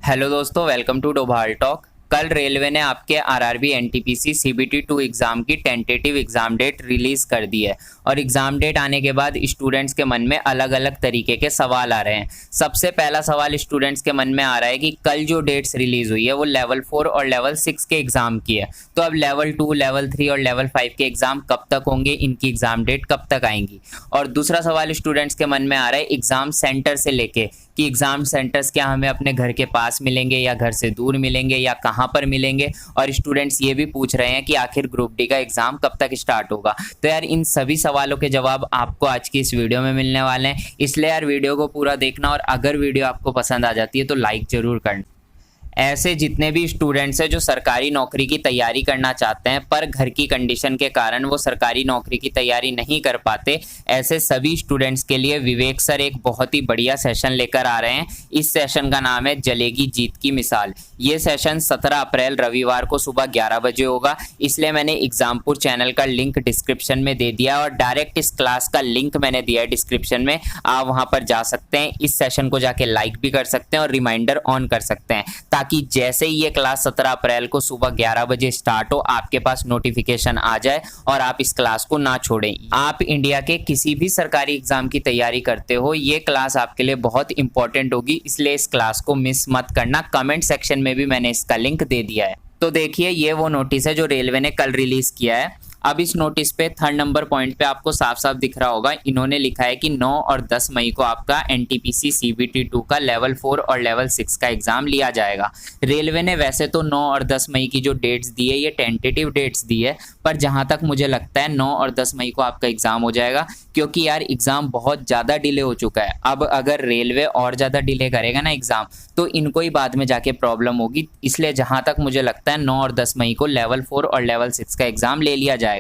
Hello दोस्तों, welcome to Doval talk. कल railway ने आपके आरआरबी एनटीपीसी सीबीटी 2 एग्ज़ाम की टेंटेटिव एग्ज़ाम डेट रिलीज़ कर दी है। और एग्ज़ाम डेट आने के बाद स्टूडेंट्स के मन में अलग अलग तरीके के सवाल आ रहे हैं। सबसे पहला सवाल स्टूडेंट्स के मन में आ रहा है कि कल जो डेट्स रिलीज़ हुई है वो लेवल 4 और लेवल 6 के एग्ज़ाम की है, तो अब लेवल 2, लेवल 3 और लेवल 5 के एग्ज़ाम कब तक होंगे, इनकी एग्ज़ाम डेट कब तक आएंगी। और दूसरा सवाल स्टूडेंट्स के मन में आ रहा है एग्ज़ाम सेंटर से लेके कि एग्ज़ाम सेंटर्स क्या हमें अपने घर के पास मिलेंगे या घर से दूर मिलेंगे या कहाँ पर मिलेंगे। और स्टूडेंट्स ये भी पूछ रहे हैं कि आखिर ग्रुप डी का एग्ज़ाम कब तक स्टार्ट होगा। तो यार इन सभी सवालों के जवाब आपको आज की इस वीडियो में मिलने वाले हैं, इसलिए यार वीडियो को पूरा देखना। और अगर वीडियो आपको पसंद आ जाती है तो लाइक ज़रूर करना। ऐसे जितने भी स्टूडेंट्स हैं जो सरकारी नौकरी की तैयारी करना चाहते हैं पर घर की कंडीशन के कारण वो सरकारी नौकरी की तैयारी नहीं कर पाते, ऐसे सभी स्टूडेंट्स के लिए विवेक सर एक बहुत ही बढ़िया सेशन लेकर आ रहे हैं। इस सेशन का नाम है जलेगी जीत की मिसाल। ये सेशन 17 अप्रैल रविवार को सुबह 11 बजे होगा, इसलिए मैंने एग्जामपुर चैनल का लिंक डिस्क्रिप्शन में दे दिया और डायरेक्ट इस क्लास का लिंक मैंने दिया है डिस्क्रिप्शन में। आप वहां पर जा सकते हैं, इस सेशन को जाके लाइक भी कर सकते हैं और रिमाइंडर ऑन कर सकते हैं, ताकि जैसे ही ये क्लास 17 अप्रैल को सुबह 11 बजे स्टार्ट हो आपके पास नोटिफिकेशन आ जाए और आप इस क्लास को ना छोड़ें। आप इंडिया के किसी भी सरकारी एग्जाम की तैयारी करते हो, ये क्लास आपके लिए बहुत इंपॉर्टेंट होगी, इसलिए इस क्लास को मिस मत करना। कमेंट सेक्शन में भी मैंने इसका लिंक दे दिया है। तो देखिए, ये वो नोटिस है जो रेलवे ने कल रिलीज किया है। अब इस नोटिस पे 3rd नंबर पॉइंट पे आपको साफ साफ दिख रहा होगा, इन्होंने लिखा है कि 9 और 10 मई को आपका एनटीपीसी सीबीटी 2 का लेवल 4 और लेवल 6 का एग्जाम लिया जाएगा। रेलवे ने वैसे तो 9 और 10 मई की जो डेट्स दी है ये टेंटेटिव डेट्स दी है, पर जहां तक मुझे लगता है 9 और 10 मई को आपका एग्जाम हो जाएगा, क्योंकि यार एग्जाम बहुत ज़्यादा डिले हो चुका है। अब अगर रेलवे और ज़्यादा डिले करेगा ना एग्जाम, तो इनको ही बाद में जाके प्रॉब्लम होगी। इसलिए जहां तक मुझे लगता है 9 और 10 मई को लेवल 4 और लेवल 6 का एग्जाम ले लिया जाएगा।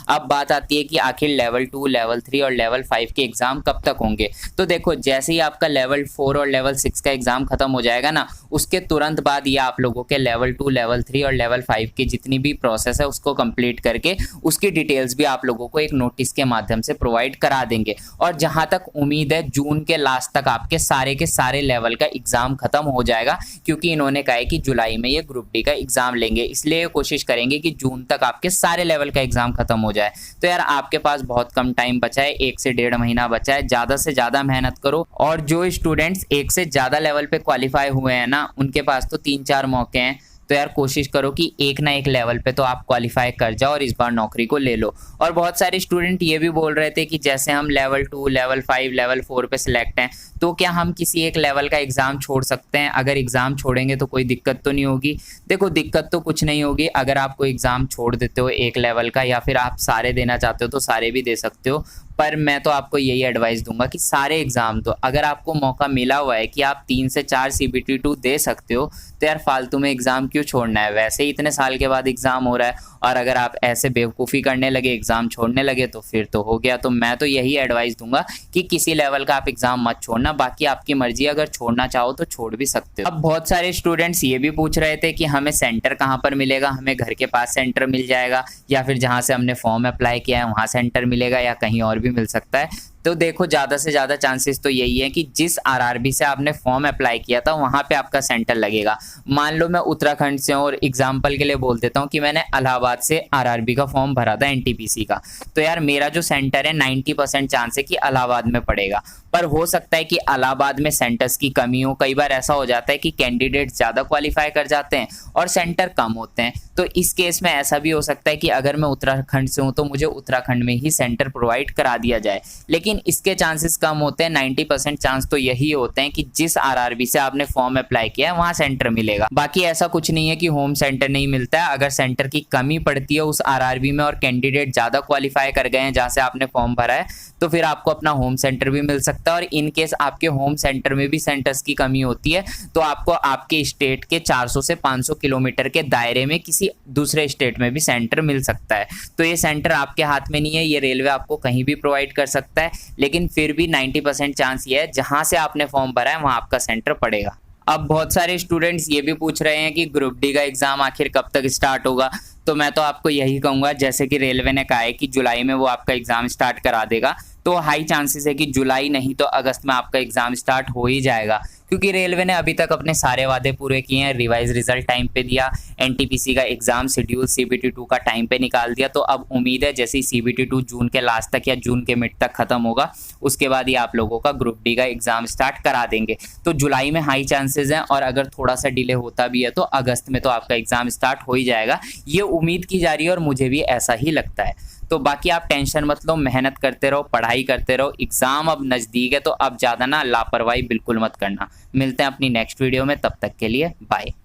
अब बात आती है कि आखिर लेवल 2, लेवल 3 और लेवल 5 के एग्जाम कब तक होंगे। तो देखो, जैसे ही आपका लेवल 4 और लेवल 6 का एग्जाम खत्म हो जाएगा ना, उसके तुरंत बाद ये आप लोगों के लेवल 2, लेवल 3 और लेवल 5 की जितनी भी प्रोसेस है उसको कंप्लीट करके उसकी डिटेल्स भी आप लोगों को एक नोटिस के माध्यम से प्रोवाइड करा देंगे। और जहां तक उम्मीद है जून के लास्ट तक आपके सारे लेवल का एग्जाम खत्म हो जाएगा, क्योंकि इन्होंने कहा है कि जुलाई में ये ग्रुप डी का एग्जाम लेंगे, इसलिए कोशिश करेंगे कि जून तक आपके सारे लेवल का एग्जाम खत्म हो जाए। तो यार आपके पास बहुत कम टाइम बचा है, 1 से 1.5 महीना बचा है, ज्यादा से ज्यादा मेहनत करो। और जो स्टूडेंट्स 1 से ज्यादा लेवल पे क्वालिफाई हुए हैं ना, उनके पास तो 3-4 मौके हैं। तो यार कोशिश करो कि एक ना एक लेवल पे तो आप क्वालिफाई कर जाओ और इस बार नौकरी को ले लो। और बहुत सारे स्टूडेंट ये भी बोल रहे थे कि जैसे हम लेवल 2, लेवल 5, लेवल 4 पे सिलेक्ट हैं, तो क्या हम किसी एक लेवल का एग्ज़ाम छोड़ सकते हैं? अगर एग्ज़ाम छोड़ेंगे तो कोई दिक्कत तो नहीं होगी? देखो, दिक्कत तो कुछ नहीं होगी। अगर आप कोई एग्ज़ाम छोड़ देते हो एक लेवल का, या फिर आप सारे देना चाहते हो तो सारे भी दे सकते हो, पर मैं तो आपको यही एडवाइस दूंगा कि सारे एग्जाम दो। अगर आपको मौका मिला हुआ है कि आप 3 से 4 सीबीटी 2 दे सकते हो, तो यार फालतू में एग्जाम क्यों छोड़ना है? वैसे ही इतने साल के बाद एग्जाम हो रहा है, और अगर आप ऐसे बेवकूफ़ी करने लगे, एग्जाम छोड़ने लगे, तो फिर तो हो गया। तो मैं तो यही एडवाइस दूंगा कि किसी लेवल का आप एग्जाम मत छोड़ना। बाकी आपकी मर्जी, अगर छोड़ना चाहो तो छोड़ भी सकते हो। अब बहुत सारे स्टूडेंट्स ये भी पूछ रहे थे कि हमें सेंटर कहाँ पर मिलेगा, हमें घर के पास सेंटर मिल जाएगा या फिर जहाँ से हमने फॉर्म अप्लाई किया है वहाँ सेंटर मिलेगा या कहीं और भी मिल सकता है। तो देखो, ज़्यादा से ज़्यादा चांसेस तो यही है कि जिस आरआरबी से आपने फॉर्म अप्लाई किया था वहाँ पे आपका सेंटर लगेगा। मान लो मैं उत्तराखंड से हूँ, और एग्जाम्पल के लिए बोल देता हूँ कि मैंने इलाहाबाद से आरआरबी का फॉर्म भरा था एनटीपीसी का, तो यार मेरा जो सेंटर है 90% चांस है कि इलाहाबाद में पड़ेगा। पर हो सकता है कि इलाहाबाद में सेंटर्स की कमी हो। कई बार ऐसा हो जाता है कि कैंडिडेट ज़्यादा क्वालिफाई कर जाते हैं और सेंटर कम होते हैं। तो इस केस में ऐसा भी हो सकता है कि अगर मैं उत्तराखंड से हूँ तो मुझे उत्तराखंड में ही सेंटर प्रोवाइड करा दिया जाए, लेकिन इसके चांसेस कम होते हैं। 90% चांस तो यही होते हैं कि जिस आरआरबी से आपने फॉर्म अप्लाई किया है वहाँ सेंटर मिलेगा। बाकी ऐसा कुछ नहीं है कि होम सेंटर नहीं मिलता है। अगर सेंटर की कमी पड़ती है उस आरआरबी में और कैंडिडेट ज़्यादा क्वालिफाई कर गए हैं जहाँ से आपने फॉर्म भरा है, तो फिर आपको अपना होम सेंटर भी मिल सकता है। और इन केस आपके होम सेंटर में भी सेंटर्स की कमी होती है, तो आपको आपके स्टेट के 400 से 500 किलोमीटर के दायरे में किसी दूसरे स्टेट में भी सेंटर मिल सकता है। तो ये सेंटर आपके हाथ में नहीं है, ये रेलवे आपको कहीं भी प्रोवाइड कर सकता है, लेकिन फिर भी 90% चांस ये है जहां से आपने फॉर्म भरा है वहां आपका सेंटर पड़ेगा। अब बहुत सारे स्टूडेंट्स ये भी पूछ रहे हैं कि ग्रुप डी का एग्जाम आखिर कब तक स्टार्ट होगा। तो मैं तो आपको यही कहूँगा, जैसे कि रेलवे ने कहा है कि जुलाई में वो आपका एग्जाम स्टार्ट करा देगा, तो हाई चांसेस है कि जुलाई नहीं तो अगस्त में आपका एग्जाम स्टार्ट हो ही जाएगा। क्योंकि रेलवे ने अभी तक अपने सारे वादे पूरे किए हैं। रिवाइज रिजल्ट टाइम पे दिया, एनटीपीसी का एग्जाम शेड्यूल सीबीटी 2 का टाइम पे निकाल दिया। तो अब उम्मीद है जैसे ही सीबीटी 2 जून के लास्ट तक या जून के मिड तक खत्म होगा, उसके बाद ही आप लोगों का ग्रुप डी का एग्जाम स्टार्ट करा देंगे। तो जुलाई में हाई चांसेस हैं, और अगर थोड़ा सा डिले होता भी है तो अगस्त में तो आपका एग्जाम स्टार्ट हो ही जाएगा, ये उम्मीद की जा रही है और मुझे भी ऐसा ही लगता है। तो बाकी आप टेंशन मत लो, मेहनत करते रहो, पढ़ाई करते रहो। एग्जाम अब नज़दीक है तो अब ज़्यादा ना लापरवाही बिल्कुल मत करना। मिलते हैं अपनी नेक्स्ट वीडियो में, तब तक के लिए बाय।